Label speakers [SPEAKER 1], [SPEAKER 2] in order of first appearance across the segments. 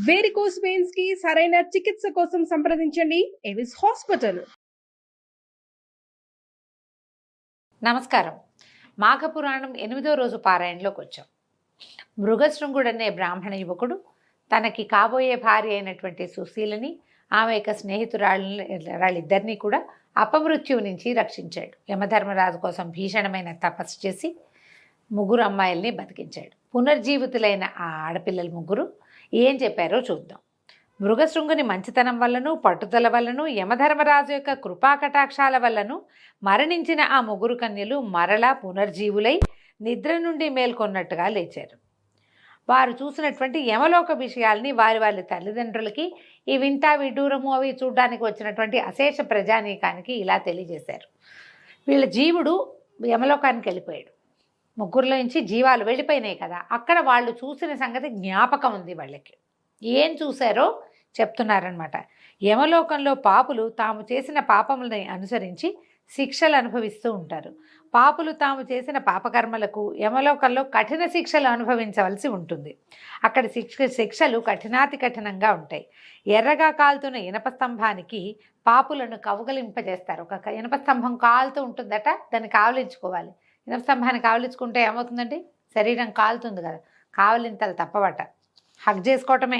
[SPEAKER 1] Varicose veins కి సరైన చికిత్స కోసం సంప్రదించండి ఎవిస్ హాస్పిటల్.
[SPEAKER 2] నమస్కారం. మాఘపురాణం 8వ రోజు పారాయణలోకి వచ్చాం. మృగశృంగుడు అనే బ్రాహ్మణ యువకుడు తనకి కాబోయే భార్య అయినటువంటి సుశీలని, ఆమె యొక్క స్నేహితురాళ్ళిద్దరినీ కూడా అపమృత్యువు నుంచి రక్షించాడు. యమధర్మరాజు కోసం భీషణమైన తపస్సు చేసి ముగ్గురు అమ్మాయిల్ని బతికించాడు. పునర్జీవితులైన ఆ ఆడపిల్లలు ముగ్గురు ఏం చెప్పారో చూద్దాం. మృగశృంగుని మంచితనం వల్లను, పట్టుదల వల్లను, యమధర్మరాజు యొక్క కృపాకటాక్షాల వల్లను మరణించిన ఆ ముగ్గురు కన్యలు మరలా పునర్జీవులై నిద్ర నుండి మేల్కొన్నట్టుగా లేచారు. వారు చూసినటువంటి యమలోక విషయాల్ని వారి తల్లిదండ్రులకి ఈ వింత విడ్డూరము అవి చూడడానికి వచ్చినటువంటి అశేష ప్రజానీకానికి ఇలా తెలియజేశారు. వీళ్ళ జీవుడు యమలోకానికి వెళ్ళిపోయాడు. ముగ్గురులో నుంచి జీవాలు వెళ్ళిపోయినాయి కదా, అక్కడ వాళ్ళు చూసిన సంగతి జ్ఞాపకం ఉంది వాళ్ళకి. ఏం చూశారో చెప్తున్నారనమాట. యమలోకంలో పాపులు తాము చేసిన పాపములని అనుసరించి శిక్షలు అనుభవిస్తూ ఉంటారు. పాపులు తాము చేసిన పాపకర్మలకు యమలోకంలో కఠిన శిక్షలు అనుభవించవలసి ఉంటుంది. అక్కడ శిక్షలు కఠినాతి కఠినంగా ఉంటాయి. ఎర్రగా కాలుతున్న ఇనప స్తంభానికి పాపులను కౌగలింపజేస్తారు. ఒక ఇనప స్తంభం కాలుతూ ఉంటుందట, దాన్ని కావలించుకోవాలి. ఇనప స్తంభాన్ని కావలించుకుంటే ఏమవుతుందండి? శరీరం కాలుతుంది కదా, కావలింతలు తప్పవట, హగ్ చేసుకోవటమే.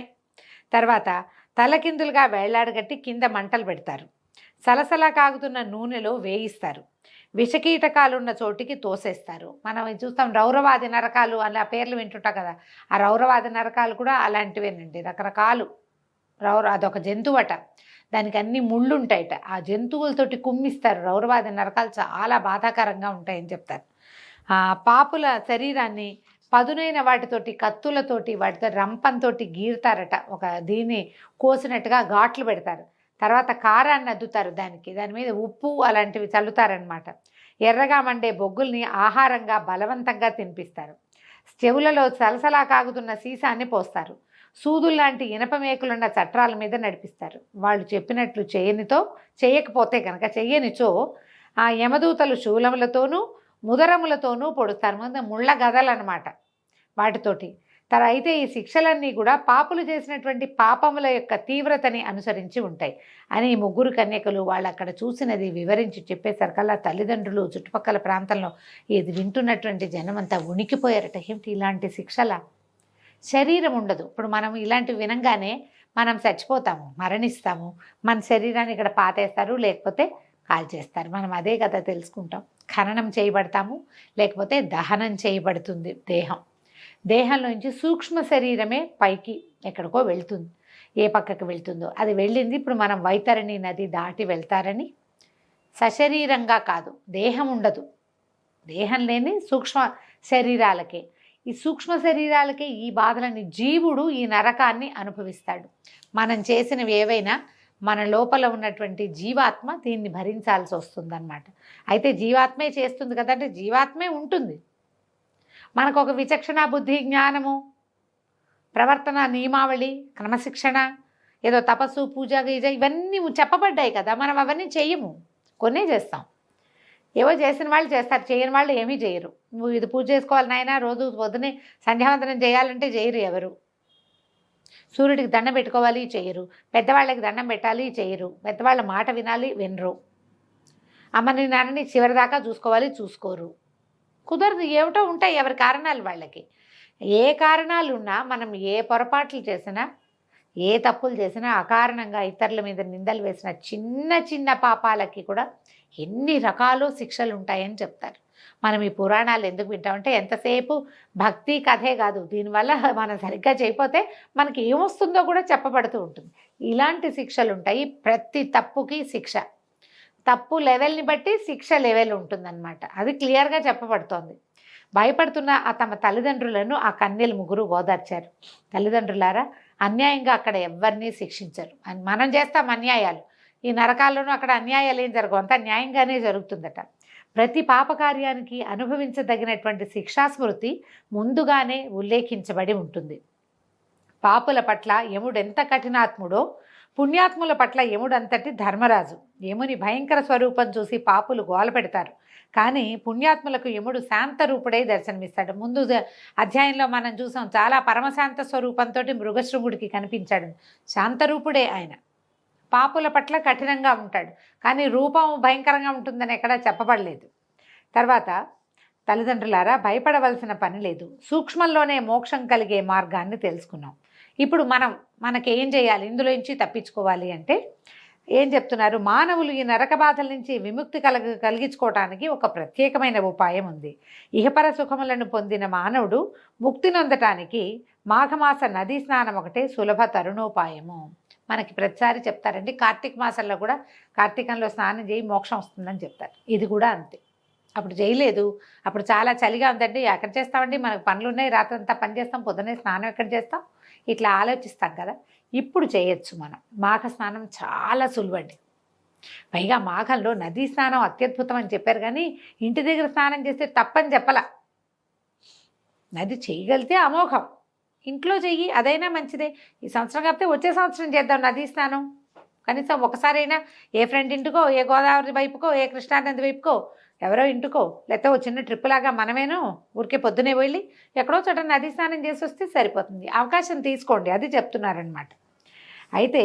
[SPEAKER 2] తర్వాత తలకిందులుగా వేళ్లాడగట్టి కింద మంటలు పెడతారు. సలసలా కాగుతున్న నూనెలో వేయిస్తారు. విషకీటకాలున్న చోటికి తోసేస్తారు. మనం చూస్తాం రౌరవాది నరకాలు అలా పేర్లు వింటుంటాం కదా, ఆ రౌరవాది నరకాలు కూడా అలాంటివేనండి. రకరకాలు అదొక జంతువట, దానికి అన్ని ముళ్ళు ఉంటాయట. ఆ జంతువులతోటి కుమ్మిస్తారు. రౌరవాది నరకాలు చాలా బాధాకరంగా ఉంటాయని చెప్తారు. పాపుల శరీరాన్ని పదునైన వాటితోటి, కత్తులతోటి, వాటితో రంపంతో గీరుతారట. దీన్ని కోసినట్టుగా ఘాట్లు పెడతారు. తర్వాత కారాన్ని అద్దుతారు, దాని మీద ఉప్పు అలాంటివి చల్లుతారనమాట. ఎర్రగా మండే బొగ్గుల్ని ఆహారంగా బలవంతంగా తినిపిస్తారు. చెవులలో సలసలా కాగుతున్న సీసాన్ని పోస్తారు. సూదుల్లాంటి ఇనప మేకులున్న చట్రాల మీద నడిపిస్తారు. వాళ్ళు చెప్పినట్లు చేయకపోతే కనుక చెయ్యనిచో ఆ యమదూతలు శూలములతోనూ ముదరములతోనూ పొడుస్తారు. ముళ్ళ గదలు అనమాట వాటితోటి. అయితే ఈ శిక్షలన్నీ కూడా పాపులు చేసినటువంటి పాపముల యొక్క తీవ్రతని అనుసరించి ఉంటాయి అని ఈ ముగ్గురు కన్యకలు వాళ్ళు అక్కడ చూసినది వివరించి చెప్పేసరికల్లా తల్లిదండ్రులు, చుట్టుపక్కల ప్రాంతంలో ఇది వింటున్నటువంటి జనమంతా ఉనికిపోయారట. ఏమిటి ఇలాంటి శిక్షల? శరీరం ఉండదు. ఇప్పుడు మనం ఇలాంటివి వినంగానే మనం చచ్చిపోతాము, మరణిస్తాము. మన శరీరాన్ని ఇక్కడ పాతేస్తారు, లేకపోతే కాల్చేస్తారు. మనం అదే కదా తెలుసుకుంటాం. ఖననం చేయబడతాము, లేకపోతే దహనం చేయబడుతుంది దేహంలోంచి సూక్ష్మ శరీరమే పైకి ఎక్కడికో వెళ్తుంది. ఏ పక్కకి వెళ్తుందో అది వెళ్ళింది. ఇప్పుడు మనం వైతరణి నది దాటి వెళ్తారని సశరీరంగా కాదు, దేహం ఉండదు. దేహం లేని సూక్ష్మ శరీరాలకే, ఈ సూక్ష్మ శరీరాలకే ఈ బాధలని జీవుడు ఈ నరకాన్ని అనుభవిస్తాడు. మనం చేసినవి ఏవైనా మన లోపల ఉన్నటువంటి జీవాత్మ దీన్ని భరించాల్సి వస్తుందన్నమాట. అయితే జీవాత్మే చేస్తుంది కదా, అంటే జీవాత్మే ఉంటుంది. మనకు ఒక విచక్షణ, బుద్ధి, జ్ఞానము, ప్రవర్తన నియమావళి, క్రమశిక్షణ, ఏదో తపస్సు, పూజ, గీజ ఇవన్నీ చెప్పబడ్డాయి కదా. మనం అవన్నీ చెయ్యము, కొన్నే చేస్తాం. ఏవో చేసిన వాళ్ళు చేస్తారు, చేయని వాళ్ళు ఏమీ చేయరు. నువ్వు ఇది పూజ చేసుకోవాలి నాయన, రోజు పొద్దునే సంధ్యావందనం చేయాలంటే చేయరు ఎవరు. సూర్యుడికి దండం పెట్టుకోవాలి, చేయరు. పెద్దవాళ్ళకి దండం పెట్టాలి, చేయరు. పెద్దవాళ్ళ మాట వినాలి, వినరు. అమ్మని నాన్నని చివరిదాకా చూసుకోవాలి, చూసుకోరు. కుదరదు. ఏమిటో ఉంటాయి ఎవరి కారణాలు వాళ్ళకి. ఏ కారణాలు ఉన్నా మనం ఏ పొరపాట్లు చేసినా, ఏ తప్పులు చేసినా, అకారణంగా ఇతరుల మీద నిందలు వేసిన చిన్న చిన్న పాపాలకి కూడా ఎన్ని రకాలు శిక్షలు ఉంటాయని చెప్తారు. మనం ఈ పురాణాలు ఎందుకు వింటామంటే ఎంతసేపు భక్తి కథే కాదు, దీనివల్ల మనం సరిగ్గా చేయకపోతే మనకి ఏమొస్తుందో కూడా చెప్పబడుతూ ఉంటుంది. ఇలాంటి శిక్షలు ఉంటాయి. ప్రతి తప్పుకి శిక్ష, తప్పు లెవెల్ని బట్టి శిక్ష లెవెల్ ఉంటుందన్నమాట. అది క్లియర్గా చెప్పబడుతోంది. భయపడుతున్న తమ తల్లిదండ్రులను ఆ కన్యలు ముగ్గురు ఓదార్చారు. తల్లిదండ్రులారా, అన్యాయంగా అక్కడ ఎవరిని శిక్షించరు. మనం చేస్తాం అన్యాయాలు, ఈ నరకాల్లోనూ అక్కడ అన్యాయాలు ఏం జరగవు, అంతా న్యాయంగానే జరుగుతుందట. ప్రతి పాపకార్యానికి అనుభవించదగినటువంటి శిక్షాస్మృతి ముందుగానే ఉల్లేఖించబడి ఉంటుంది. పాపుల పట్ల యముడెంత కఠినాత్ముడో పుణ్యాత్ముల పట్ల యముడంతటి ధర్మరాజు. యముని భయంకర స్వరూపం చూసి పాపులు గోల పెడతారు. కానీ పుణ్యాత్ములకు యముడు శాంతరూపుడై దర్శనమిస్తాడు. ముందు అధ్యాయంలో మనం చూసాం, చాలా పరమశాంత స్వరూపంతో మృగశృంగుడికి కనిపించాడు. శాంతరూపుడే ఆయన. పాపుల పట్ల కఠినంగా ఉంటాడు, కానీ రూపం భయంకరంగా ఉంటుందని ఎక్కడా చెప్పబడలేదు. తర్వాత, తల్లిదండ్రులారా, భయపడవలసిన పని లేదు. సూక్ష్మంలోనే మోక్షం కలిగే మార్గాన్ని తెలుసుకున్నాం. ఇప్పుడు మనకి ఏం చేయాలి, ఇందులోంచి తప్పించుకోవాలి అంటే ఏం చెప్తున్నారు? మానవులు ఈ నరక బాధల నుంచి విముక్తి కలిగించుకోవటానికి ఒక ప్రత్యేకమైన ఉపాయం ఉంది. ఇహపర సుఖములను పొందిన మానవుడు ముక్తి నొందటానికి మాఘమాస నదీ స్నానం ఒకటే సులభ తరుణోపాయము. మనకి ప్రతిసారి చెప్తారండి, కార్తీక మాసంలో కూడా కార్తీకంలో స్నానం చేయి మోక్షం వస్తుందని చెప్తారు. ఇది కూడా అంతే. అప్పుడు చేయలేదు, అప్పుడు చాలా చలిగా ఉందండి, ఎక్కడ చేస్తామండి, మనకు పనులు ఉన్నాయి, రాత్రంతా పని చేస్తాం, పొద్దున్నే స్నానం ఎక్కడ చేస్తాం, ఇట్లా ఆలోచిస్తాం కదా. ఇప్పుడు చేయొచ్చు మనం. మాఘ స్నానం చాలా సులువండి. పైగా మాఘంలో నదీ స్నానం అత్యద్భుతం అని చెప్పారు, కానీ ఇంటి దగ్గర స్నానం చేస్తే తప్పని చెప్పలా. నది చేయగలిగితే అమోఘం, ఇంట్లో చెయ్యి, అదైనా మంచిదే. ఈ సంవత్సరం కాకపోతే వచ్చే సంవత్సరం చేద్దాం నదీ స్నానం. కనీసం ఒకసారైనా ఏ ఫ్రెండ్ ఇంటికో, ఏ గోదావరి వైపుకో, ఏ కృష్ణానది వైపుకో, ఎవరో ఇంటికో, లేకపోతే ఓ చిన్న ట్రిప్ లాగా మనమేనో ఊరికే పొద్దునే వెళ్ళి ఎక్కడో చోట నదీ స్నానం చేసి వస్తే సరిపోతుంది. అవకాశం తీసుకోండి, అది చెప్తున్నారనమాట. అయితే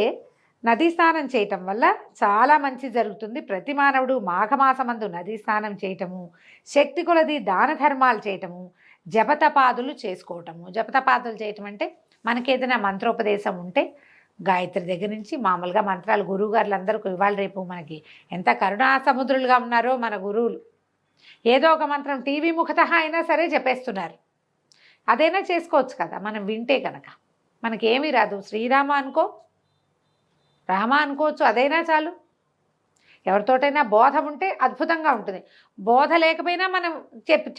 [SPEAKER 2] నదీ స్నానం చేయటం వల్ల చాలా మంచి జరుగుతుంది. ప్రతి మానవుడు మాఘమాసమందు నదీ స్నానం చేయటము, శక్తి కొలది దాన ధర్మాలు చేయటము, జపతపాదులు చేసుకోవటము. జపతపాదులు చేయటం అంటే మనకి ఏదైనా మంత్రోపదేశం ఉంటే గాయత్రి దగ్గర నుంచి మామూలుగా మంత్రాలు గురువుగారులు అందరూ ఇవాళ రేపు మనకి ఎంత కరుణా సముద్రులుగా ఉన్నారో మన గురువులు. ఏదో ఒక మంత్రం టీవీ ముఖత అయినా సరే చెప్పేస్తున్నారు. అదైనా చేసుకోవచ్చు కదా మనం వింటే కనుక. మనకేమీ రాదు, శ్రీరామ అనుకో, రామ అనుకోవచ్చు, అదైనా చాలు. ఎవరితోటైనా బోధ ఉంటే అద్భుతంగా ఉంటుంది. బోధ లేకపోయినా మనం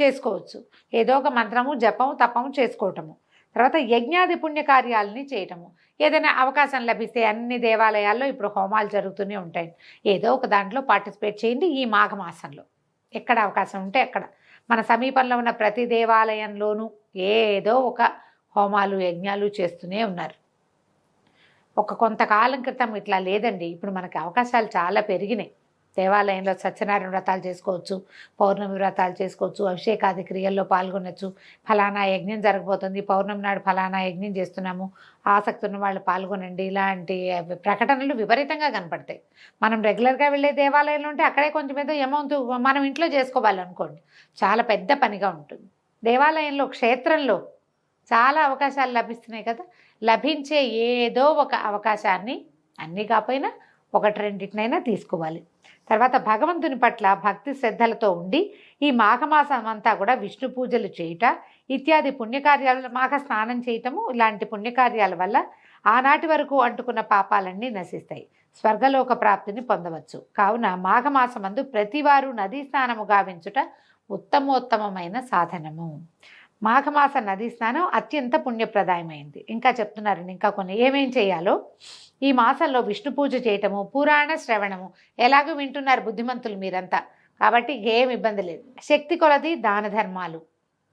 [SPEAKER 2] చేసుకోవచ్చు. ఏదో ఒక మంత్రము, జపము, తపము చేసుకోవటము. తర్వాత యజ్ఞాది పుణ్యకార్యాలని చేయటము. ఏదైనా అవకాశం లభిస్తే అన్ని దేవాలయాల్లో ఇప్పుడు హోమాలు జరుగుతూనే ఉంటాయి. ఏదో ఒక దాంట్లో పార్టిసిపేట్ చేయండి ఈ మాఘమాసంలో. ఎక్కడ అవకాశం ఉంటే అక్కడ మన సమీపంలో ఉన్న ప్రతి దేవాలయంలోనూ ఏదో ఒక హోమాలు యజ్ఞాలు చేస్తూనే ఉన్నారు. కొంతకాలం క్రితం ఇట్లా లేదండి. ఇప్పుడు మనకి అవకాశాలు చాలా పెరిగినాయి. దేవాలయంలో సత్యనారాయణ వ్రతాలు చేసుకోవచ్చు, పౌర్ణమి వ్రతాలు చేసుకోవచ్చు, అభిషేకాది క్రియల్లో పాల్గొనవచ్చు. ఫలానా యజ్ఞం జరగబోతుంది, పౌర్ణమి నాడు ఫలానా యజ్ఞం చేస్తున్నాము, ఆసక్తి ఉన్న వాళ్ళు పాల్గొనండి, ఇలాంటి ప్రకటనలు విపరీతంగా కనపడతాయి. మనం రెగ్యులర్గా వెళ్ళే దేవాలయంలో ఉంటే అక్కడే కొంచెం ఏదో అమౌంట్ మనం ఇంట్లో చేసుకోవాలనుకోండి, చాలా పెద్ద పనిగా ఉంటుంది. దేవాలయంలో, క్షేత్రంలో చాలా అవకాశాలు లభిస్తున్నాయి కదా. లభించే ఏదో ఒక అవకాశాన్ని, అన్నీ కాకపోయినా ఒకటి రెండింటినైనా తీసుకోవాలి. తర్వాత భగవంతుని పట్ల భక్తి శ్రద్ధలతో ఉండి ఈ మాఘమాసం అంతా కూడా విష్ణు పూజలు చేయుట ఇత్యాది పుణ్యకార్యాలు, మాఘ స్నానం చేయటము, ఇలాంటి పుణ్యకార్యాల వల్ల ఆనాటి వరకు అంటుకున్న పాపాలన్నీ నశిస్తాయి, స్వర్గలోక ప్రాప్తిని పొందవచ్చు. కావున మాఘమాసమందు ప్రతివారు నదీ స్నానము గావించుట ఉత్తమోత్తమమైన సాధనము. మాఘమాస నదీ స్నానం అత్యంత పుణ్యప్రదాయమైంది. ఇంకా చెప్తున్నారండి, ఇంకా కొన్ని ఏమేం చేయాలో. ఈ మాసంలో విష్ణు పూజ చేయటము, పురాణ శ్రవణము. ఎలాగో వింటున్నారు బుద్ధిమంతులు మీరంతా, కాబట్టి ఏం ఇబ్బంది లేదు. శక్తి కొలది దాన ధర్మాలు,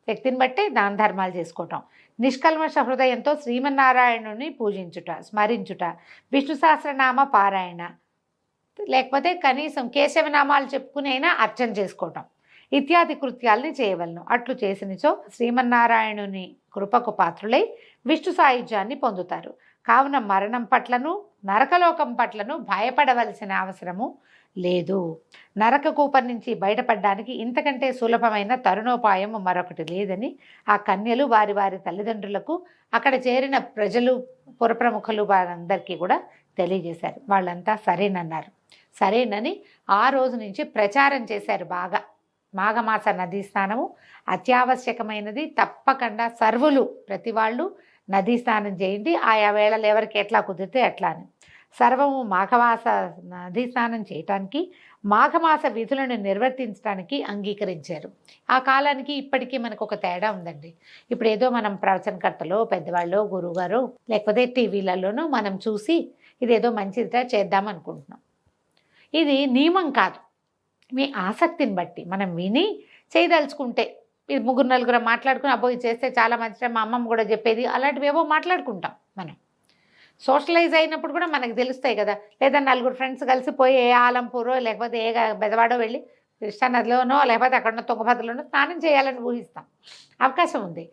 [SPEAKER 2] శక్తిని బట్టే దాన ధర్మాలు చేసుకోవటం. నిష్కల్మష హృదయంతో శ్రీమన్నారాయణుని పూజించుట, స్మరించుట, విష్ణు సహస్రనామ పారాయణ, లేకపోతే కనీసం కేశవనామాలు చెప్పుకుని అయినా అర్చన చేసుకోవటం ఇత్యాది కృత్యాలని చేయవలను. అట్లు చేసినచో శ్రీమన్నారాయణుని కృపకు పాత్రులై విష్ణు సాయుధ్యాన్ని పొందుతారు. కావున మరణం పట్లను, నరకలోకం పట్లను భయపడవలసిన అవసరము లేదు. నరక కూపం నుంచి బయటపడడానికి ఇంతకంటే సులభమైన తరుణోపాయం మరొకటి లేదని ఆ కన్యలు వారి వారి తల్లిదండ్రులకు, అక్కడ చేరిన ప్రజలు, పురప్రముఖులు వారందరికీ కూడా తెలియజేశారు. వాళ్ళంతా సరేనన్నారు. సరేనని ఆ రోజు నుంచి ప్రచారం చేశారు బాగా. మాఘమాస నదీ స్నానము అత్యావశ్యకమైనది. తప్పకుండా సర్వులు, ప్రతి వాళ్ళు నదీ స్నానం చేయండి. ఆయా వేళలు ఎవరికి ఎట్లా కుదిరితే ఎట్లా అని. సర్వము మాఘమాస నదీ స్నానం చేయటానికి, మాఘమాస విధులను నిర్వర్తించడానికి అంగీకరించారు. ఆ కాలానికి ఇప్పటికీ మనకు ఒక తేడా ఉందండి. ఇప్పుడు ఏదో మనం ప్రవచనకర్తలో, పెద్దవాళ్ళు, గురువుగారు, లేకపోతే టీవీలలోనూ మనం చూసి ఇదేదో మంచిదిగా చేద్దాం అనుకుంటున్నాం. ఇది నియమం కాదు. మీ ఆసక్తిని బట్టి మనం విని చేయదలుచుకుంటే, ఇది ముగ్గురు నలుగురు మాట్లాడుకుని అబ్బో ఇది చేస్తే చాలా మంచిగా మా అమ్మమ్మ కూడా చెప్పేది, అలాంటివి ఏవో మాట్లాడుకుంటాం మనం. సోషలైజ్ అయినప్పుడు కూడా మనకు తెలుస్తాయి కదా. లేదా నలుగురు ఫ్రెండ్స్ కలిసి పోయి ఏ ఆలంపూరో లేకపోతే ఏ బెజవాడో వెళ్ళి కృష్ణానదిలోనో లేకపోతే అక్కడ తుంగభద్రలోనో స్నానం చేయాలని ఊహిస్తాం. అవకాశం ఉంది.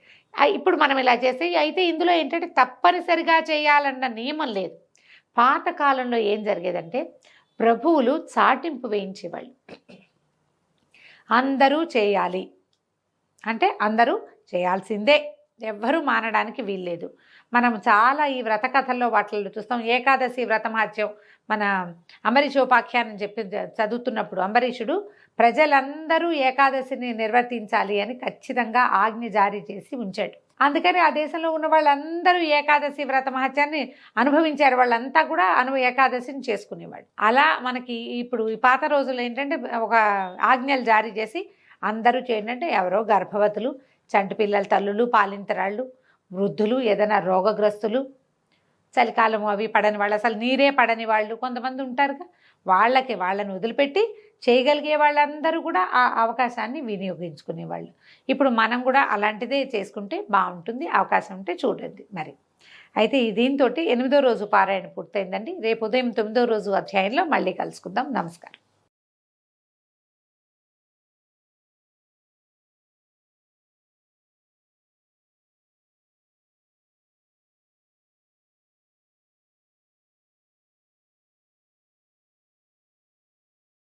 [SPEAKER 2] ఇప్పుడు మనం ఇలా చేసి అయితే ఇందులో ఏంటంటే తప్పనిసరిగా చేయాలన్న నియమం లేదు. పాతకాలంలో ఏం జరిగేదంటే ప్రభువులు చాటింపు వేయించేవాళ్ళు. అందరూ చేయాలి అంటే అందరూ చేయాల్సిందే, ఎవ్వరూ మానడానికి వీల్లేదు. మనం చాలా ఈ వ్రత కథల్లో వాటిల్లో చూస్తాం. ఏకాదశి వ్రతమహత్యం మన అంబరీషోపాఖ్యానం చెప్పి చదువుతున్నప్పుడు అంబరీషుడు ప్రజలందరూ ఏకాదశిని నిర్వర్తించాలి అని ఖచ్చితంగా ఆజ్ఞ జారీ చేసి ఉంచాడు. అందుకని ఆ దేశంలో ఉన్న వాళ్ళందరూ ఏకాదశి వ్రతమహత్యాన్ని అనుభవించారు. వాళ్ళంతా కూడా ఏకాదశిని చేసుకునేవాళ్ళు. అలా మనకి ఇప్పుడు ఈ పాత రోజుల్లో ఏంటంటే ఒక ఆజ్ఞలు జారీ చేసి అందరూ చేయండి. ఎవరో గర్భవతులు, చంటి పిల్లల తల్లులు, పాలింతరాళ్ళు, వృద్ధులు, ఏదైనా రోగగ్రస్తులు, చలికాలం అవి పడని వాళ్ళు, అసలు నీరే పడని వాళ్ళు కొంతమంది ఉంటారుగా, వాళ్ళని వదిలిపెట్టి చేయగలిగే వాళ్ళందరూ కూడా ఆ అవకాశాన్ని వినియోగించుకునేవాళ్ళు. ఇప్పుడు మనం కూడా అలాంటిదే చేసుకుంటే బాగుంటుంది. అవకాశం ఉంటే చూడండి మరి. అయితే దీంతో 8వ రోజు పారాయణ పూర్తయిందండి. రేపు ఉదయం 9వ రోజు అధ్యాయంలో మళ్ళీ కలుసుకుందాం. నమస్కారం.